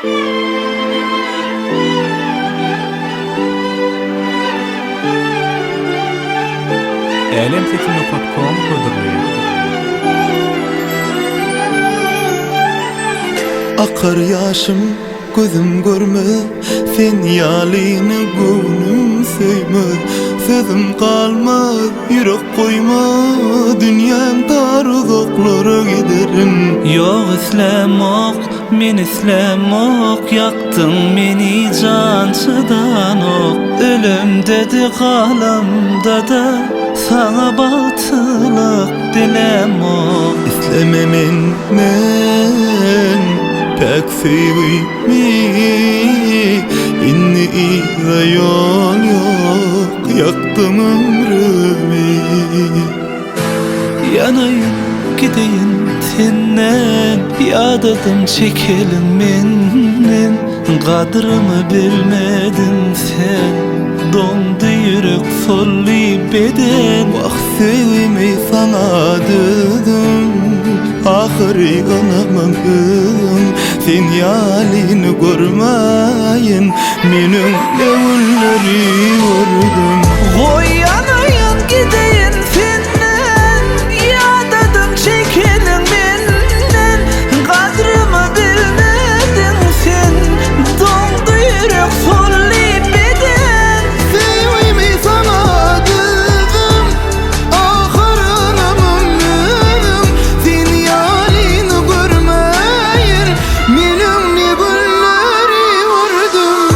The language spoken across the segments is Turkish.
Elemsesini.com kodurluyor. Akar yaşım gözüm görme, sen yalini gönlüm söymez. Sözüm kalmaz, yürek koyma, dünyam dar uzaklara giderim. Yok islemek, men islemek, yaktın beni cansıdan ok. Ölüm dedi kalamda da, sana batılık dilemek. İslememin men pek sevimi, inni ira yol yok, yaktım ömrümü. Yanayın gideyin senden, yadadım çekelim menden. Kadrımı bilmedin sen, dondu yürek sollu beden. Vah sevimi sana dedim, ahırı anamam. Sen yalini görmeyin, menin evulleri vurdum. Koy yanayın gideyin senden, yadadım çekelim menden. Kadrımı bilmedin sen, dondu yürek sollu beden. Sevimi sana dedim, ahırı anamam. Sen yalini görmeyin, menin evulleri vurdum.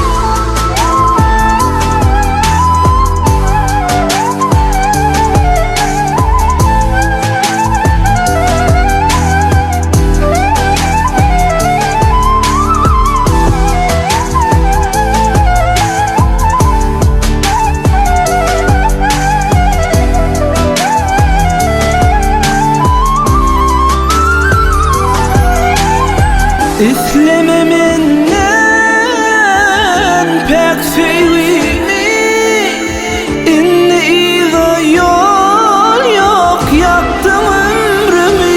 İslememenden pek sevimi, inni ila yol yok, yaktım ömrümü.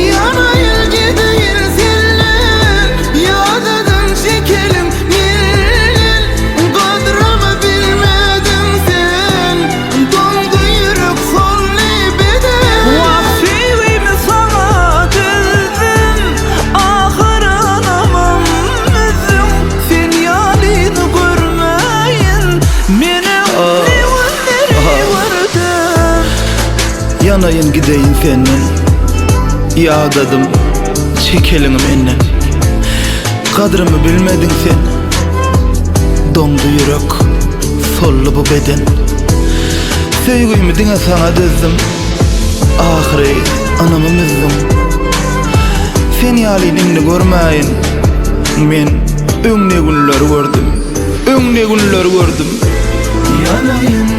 Yanayın gideyin senin, yadadım çekelim melin. Kadrımı bilmedin sen, dondu yürek sollu beden. Vah sevimi sana dedim, ahır anamam özüm. Sen yalini görmeyin, benim evulleri vurdum. Yanayın gideyin senin, yağdadım çekelim menden. Kadrımı bilmedin sen, dondu yürek sollu bu beden. Sevgimi dine sana dizdim, ahire anamı mizdim. Sen yalinini görmeyin, men öňne günler gördüm, öňne günler gördüm. Yanayın